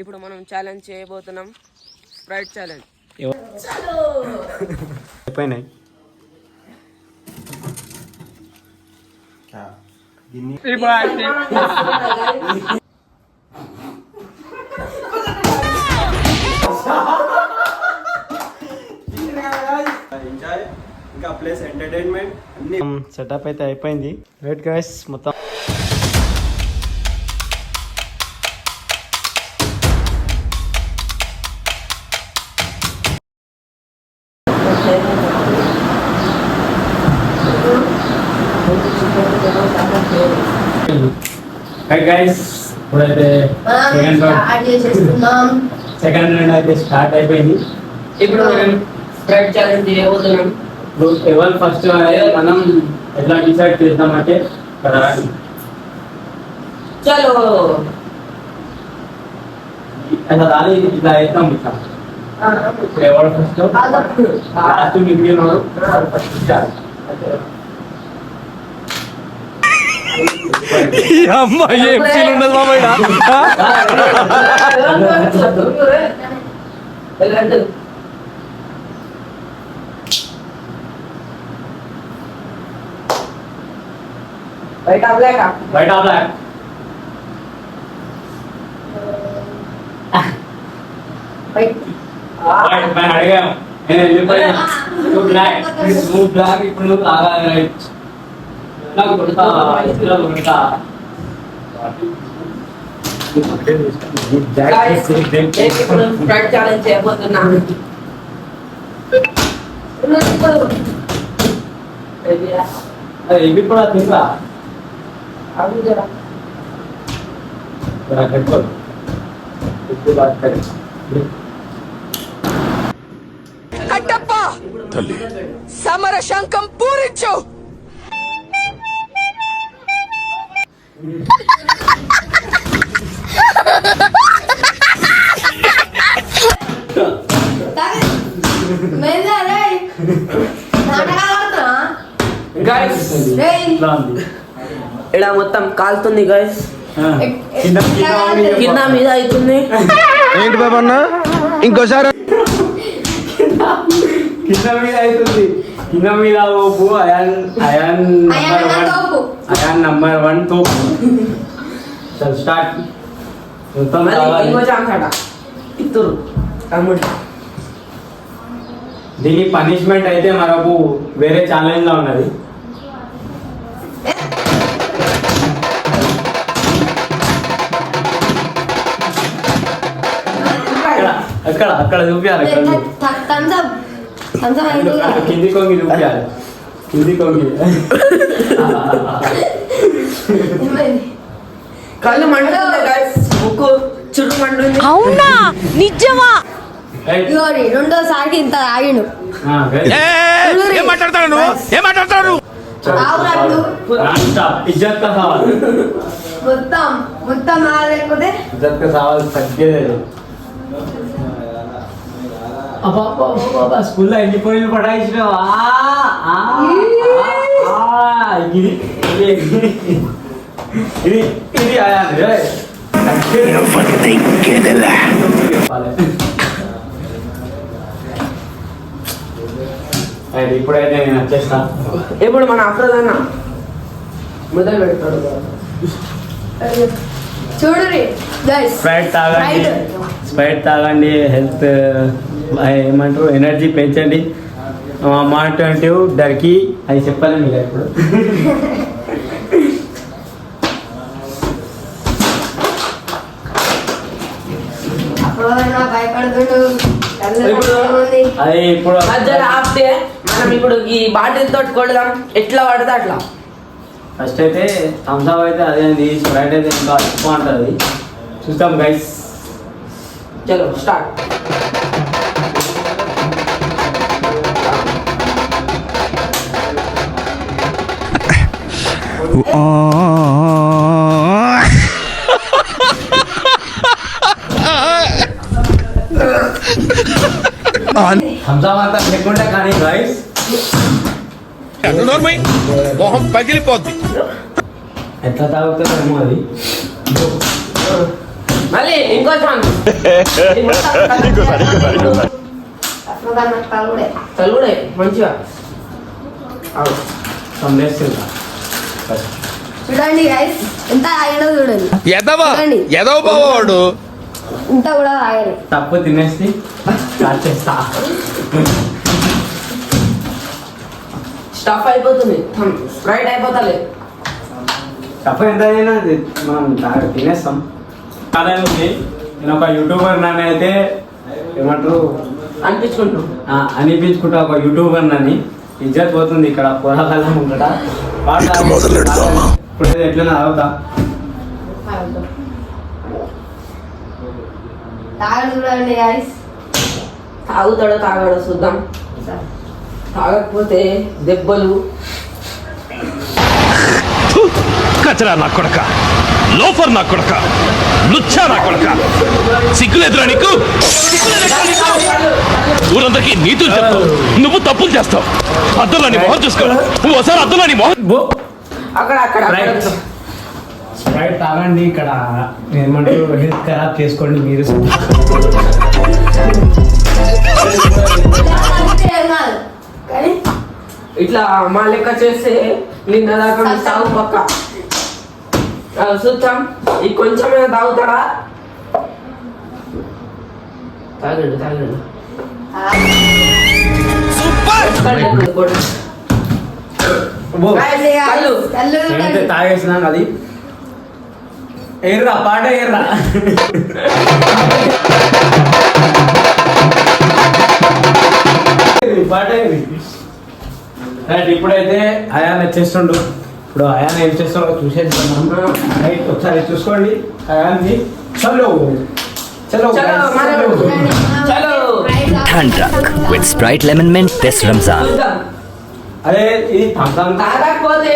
ఇప్పుడు మనం ఛాలెంజ్ చేయబోతున్నాం, స్ప్రైట్ ఛాలెంజ్. అయిపోయినాయి. ఎంజాయ్ ఇంకా ప్లస్ ఎంటర్టైన్మెంట్ అన్ని సెటప్ అయితే అయిపోయింది. వెయిట్ గైస్, మొత్తం ఇప్పుడైతే సెకండ్ రౌండ్ అయితే స్టార్ట్ అయిపోయింది. ఇప్పుడు మనం స్ప్రైట్ ఛాలెంజ్ చేయబోతున్నాం. ఎవరు ఫస్ట్ మనం ఎట్లా డిసైడ్ చేద్దామంటే చలో అట్లా రాలి ఇట్లా వేస్తాం. ఇట్లా ఎవరు ఫస్ట్ లాస్ట్ మిగిలిన ఫస్ట్ స్టార్ట్. అమ్మాయి ఏం సీన్ ఉండదు మామయ్య. బయట బ్లాక్ అడిగా నువ్వు బ్లాక్ ఇప్పుడు నువ్వు రైట్ నాకు కొడతా కొడతా. స్ప్రైట్ ఛాలెంజ్ చేయబోతున్నాం. ఇవి కూడా తింటా కట్టప్ప సమర శంఖం పూరించు. ఇలా మొత్తం కాలుతుంది గైస్, కింద మీద అవుతుంది. ఏంటి బాబన్నా ఇంకోసారి కింద మీద అవుతుంది. కింద మీద తోపు అయాన్ నంబర్ 1 తోపు. స్టార్ట్. దీని పనిష్మెంట్ అయితే మనకు వేరే ఛాలెంజ్ లా ఉన్నది. అక్కడ అక్కడ చూపించాలి. కింది కొంగి చూపించాలి. కింది కొంగి కళ్ళు మండుతుంది, ముక్కు చుట్టూ మండుతుంది. అవునా నిజమా? రెండోసారికి ఇంత ఆగిండు. ఏం మాట్లాడతాడు నువ్వు? ఏం మాట్లాడతాడు? ఇజ్జత్ కా సవాల్. మొత్తం లేకపోతే ఇజ్జత్ కా సవాల్ తగ్గేది. అబ్బా స్కూల్లో ఎన్ని పోయిన పడాయించినావా? ఇది ఇది ఇది ఇప్పుడైతే నేను వచ్చేస్తా. ఇప్పుడు మన అఫ్రోదన్న మొదలు పెడతాడు. చూడండి స్ప్రైట్ తాగండి, హెల్త్ ఏమంటారు ఎనర్జీ పెంచండి. మాట్లాంటివ్ దరికి అది చెప్పాలండి ఇక ఇప్పుడు. అది ఇప్పుడు ఆపితే మనం ఇప్పుడు ఈ బాటిల్ తోటి కొడదాం, ఎట్లా పడితే అట్లా. ఫస్ట్ అయితే థమ్స్అప్ అయితే అదేంది, స్ప్రైట్ అయితే ఇంకా ఎక్కువ ఉంటుంది. చూస్తాం గైస్. చలో స్టార్ట్. థమ్స్అప్ అంతా లేకుండా కానీ గైస్ మొహం పగిలిపోద్ది. ఎట్లా తాగుతారేమో అది. మళ్ళీ ఇంకో ఛాన్స్ తలుగుడే మంచిగా సందేశంగా చూడండి గైస్ ఎంత తాగినో చూడండి ఎదవా చూడండి. ఎదవ బావాడు ఇంత కూడా తాగరు తప్పు తినేసి స్టార్ట్ చేస్తా. స్టఫ్ అయిపోతుంది స్ప్రైట్ అయిపోతాలే తప్పు ఎంత అయినా అది మనం తినేస్తాం. అదే ఉంది నేను ఒక యూట్యూబర్ నన్ను అయితే ఏమంటారు అనిపించుకుంటాం అనిపించుకుంటా ఒక యూట్యూబర్ నని ఇజ్జత్ పోతుంది ఇక్కడ పోరాకాలం ఉంటా ఇప్పుడు ఎట్లైనా తాగుతా. తాగరు చూడండి గైస్ తాగుతాడో తాగాడో చూద్దాం తాగకపోతే దెబ్బలు కచరా నా కొడక లోఫర్ నా కొడక లుచ్చా నా కొడక సిగ్గులేదురా నీకు ఊరందరికీ నీతులు చెప్తావు నువ్వు తప్పులు చేస్తావు అద్దంలో నీ మొహం చూసుకో నువ్వు ఒకసారి అద్దంలో నీ మొహం అక్కడ అక్కడ అక్కడ. స్ప్రైట్ తాగండి ఇక్కడ ఏమంటారు హెల్త్ ఖరాబ్ చేసుకోండి మీరు. ఏం కాదు కానీ ఇట్లా మా లెక్క చేస్తే నిన్న దాకా మీ తాగు పక్క చూద్దాం ఈ కొంచెమైనా తాగుతాడా తాగండి తాగండి కళ్ళు కళ్ళు ఏంటంటే తాగేసినాను అది ఎర్రా పాట ఎర్రా పాట రైట్. ఇప్పుడైతే అయాన్ వచ్చేస్తుండు. ఇప్పుడు అయాన్ ఏం చేస్తాడో చూసేద్దాం మనం. రైట్ ఒకసారి చూసుకోండి అయాన్ని. చలో చలో చలో చలో. చలో Tandrak with Sprite Lemon Mint this Ramzan. చూద్దాం. అదే ఇది థమ్సప్ తాగకపోతే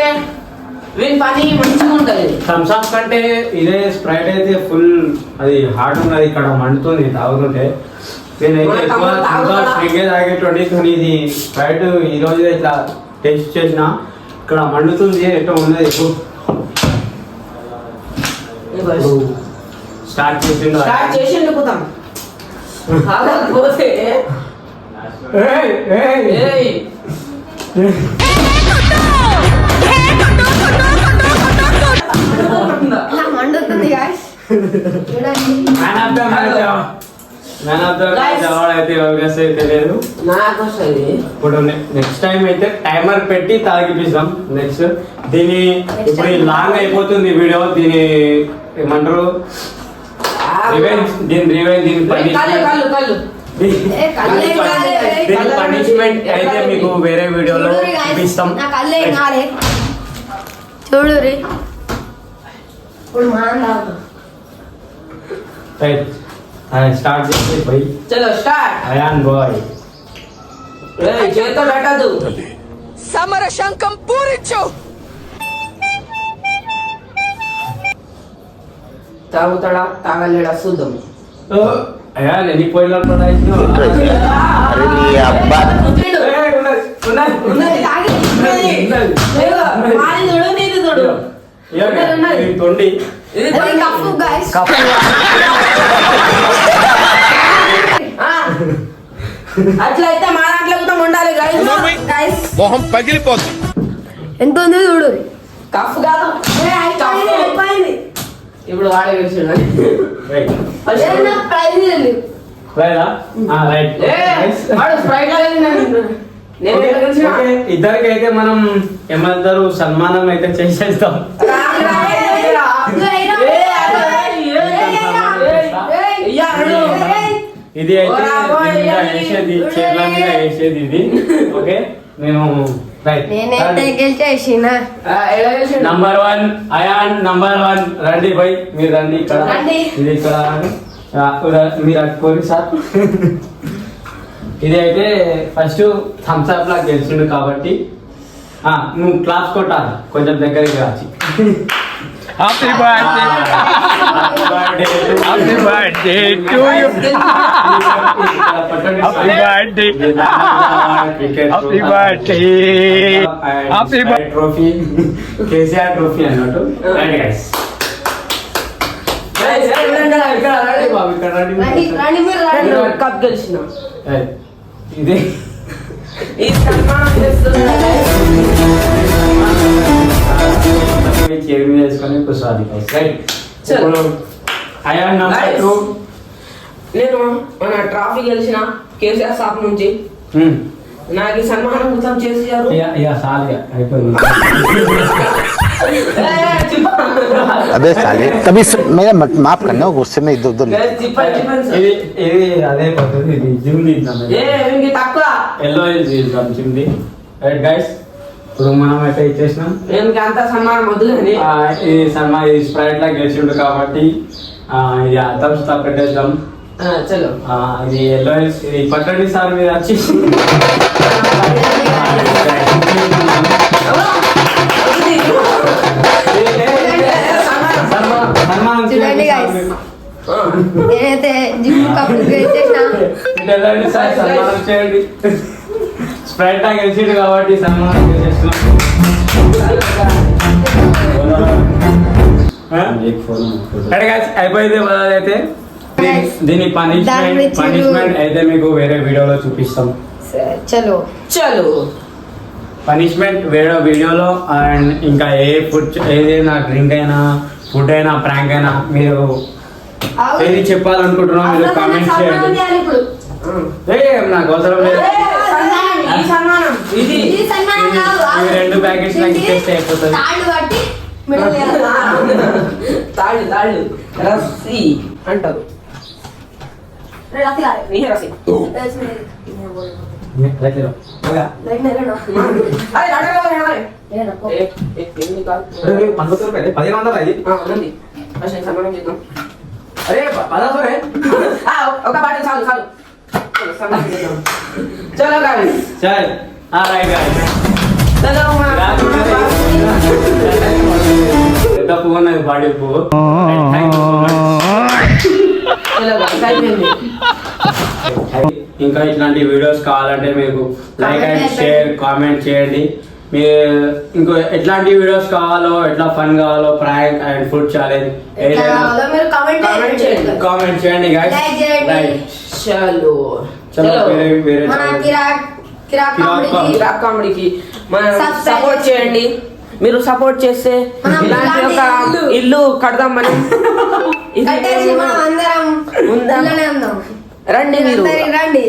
వీని పని మంచిగా ఉంటది థమ్సప్ కంటే ఇదే స్ప్రైట్ అయితే ఫుల్ అది హార్డ్ ఉన్నది ఇక్కడ మండుతుంది తాగుతుంటే. నేనైతే ఎక్కువ థమ్సప్ ఫ్రీగా తాగేటోడి కానీ ఇది స్ప్రైట్ ఈ రోజు ఇట్లా టేస్ట్ చేసిన ఇక్కడ మండుతుంది ఎటో ఉన్నది ఎక్కువ. స్టార్ట్ చేసిండు స్టార్ట్ చేసి వెళ్ళిపోతాం తాగకపోతే ఏయ్, ఏయ్. ఏయ్ ఇలా మండుతుంది గైస్ చూడండి మ్యాన్ ఆఫ్ ద మ్యాచ్ ఎవడైతే ఎవరికైతే తెలియదు. నాకు వస్తుంది ఇప్పుడు నెక్స్ట్ టైం అయితే టైమర్ పెట్టి తాగిపిస్తాం. నెక్స్ట్ దీని ఇప్పుడు లాంగ్ అయిపోతుంది వీడియో. దీని ఏమంటారు రివెంజ్ దీని కళ్ళు కళ్ళు కళ్ళు ఏ కళ్ళే కాలే దీని పనిష్మెంట్ అయితే మీకు వేరే వీడియోలో చూడురి guys, చూపిస్తాం. నా కళ్ళే కాలే చూడురి ఇప్పుడు మనం తాగుతాం రైట్ స్టార్ట్ చేసి పోయి చలో స్టార్ట్ అయాన్ బాయ్. చేతితో పెట్టదు సమర శంఖం పూరించు. తాగుతాడా తాగలేడా చూద్దాం అయాన్ ఎన్ని పోయినా పడాయినా ఉన్నది తాగి ఉన్నది. లేదో, మాది చూడు నీది చూడు ఉన్నది. తొండి ఇది అది కప్పు గైస్ అట్లయితే మా దాంట్లో కూడా ఉండాలి గైస్ మొహం పగిలిపోతుంది ఎంత ఉంది చూడు కఫ్ కాదు అయిపోయింది ఇప్పుడు వాడే గెలిచాడు రైట్ ప్రైజ్ రైటా రైట్ వాడు స్ప్రైట్ నేను ఎట్లా గెలిచినా? ఇద్దరికి అయితే మనం ఏమంటారు సన్మానం అయితే చేసేస్తాం. రాగి రాగి రా. ఇయ్య, అడు. ఇది అయితే దీని మీద వేసేది చీరల మీద వేసేది ఇది. ఓకే నేను రైట్ నేనైతే గెలిచేసిన ఎలా గెలిచాడు? నంబర్ 1 అయాన్ నంబర్ 1 రండి బై మీరు రండి ఇక్కడ రండి. ఇది ఇక్కడ మీరు అట్టుకోరు సార్. ఇది అయితే ఫస్ట్ థమ్స్ అప్ లా గెలిచిండు కాబట్టి నువ్వు క్లాస్ కొట్టాలి కొంచెం దగ్గరికి రాచి. Happy birthday happy birthday to you happy birthday happy birthday happy birthday trophy KCR trophy అన్నట్టు రైట్ గైస్ Guys, బాబు ఇక్కడ రండి. రండి మీరు రండి. నేను కప్ గెలిచిన ఏయ్, ఇదే ఈ సన్మానం చేస్తున్నా చేరు మీద వేసుకొని కూర్చోవాలి రైట్. చలో. ఇప్పుడు అయాన్ నంబర్ Guys. 2. నేను మన ట్రాఫీ గెలిచిన కేసీఆర్ షాప్ నుంచి నాకు ఈ సన్మానం మొత్తం చేసారు సాలి అయిపోయింది. अबे साले तभी मेरा माफ करना गुस्से में इधर उधर ఇది ఇది అదే పద్ధతి. ఇది జిమ్ తక్కువ ఎల్లో చేద్దాం జిమ్ది. రైట్ గైస్, ఇప్పుడు మనం అయితే ఇచ్చేసినాం. నేను అంత సన్మానం వద్దు కానీ ఇది సన్మాన్ ఇది స్ప్రైట్ లా గెలిచిండు కాబట్టి ఇది థమ్స్ అప్ పెట్టేద్దాం. చలో ఇది ఎల్లో ఇది పట్టండి సార్ మీద వచ్చి చూడండి guys. నేనైతే జిమ్ కప్ గెలిచేసిన. సన్మానం చేయండి. స్ప్రైట్ లా గెలిచిండు కాబట్టి సన్మానం చేసేస్తున్నాం. అయిపోయింది అయితే దీని పనిష్మెంట్ అయితే మీకు వేరే వీడియోలో చూపిస్తాం. చలో చలో పనిష్మెంట్ వేరే వీడియోలో. అండ్ ఇంకా ఏ ఫుడ్ ఏదైనా డ్రింక్ అయినా ఫుడ్ అయినా ప్రాంక్ అయినా మీరు ఏది చెప్పాలనుకుంటున్నారో మీరు కామెంట్ చేయండి. నాకు అవసరం లేదు. ఈ సన్మానం ఇది ఈ 2 ప్యాకెట్స్ నాకు ఇచ్చేస్తే అయిపోతుంది. తాళ్ళు రస్సీ అంటారు. నీ రస్సీ ఒక బాటిల్ చాలు చాలు చలో గాయస్ సరే రైట్ గాయ్స్, చలో పెద్ద పువ్వు ఉన్నది బాడీ పువ్వు. Thank you so much. చలో గాయస్ అయిపోయింది. ఇంకా ఇట్లాంటి వీడియోస్ కావాలంటే మీకు లైక్ అండ్ షేర్ కామెంట్ చేయండి. మీరు ఇంకో ఎట్లాంటి వీడియోస్ కావాలో, ఎట్లా ఫన్ కావాలో, ప్రాంక్ అండ్ ఫుడ్ ఛాలెంజ్ ఏదైనా కామెంట్ చేయండి guys. రైట్ చలో చలో వేరే కిరాక్ కామెడీకి మనం సపోర్ట్ చేయండి. మీరు సపోర్ట్ చేస్తే ఇలాంటి ఒక ఇల్లు కడదాం మనం. అందరం రండి మీరు రండి.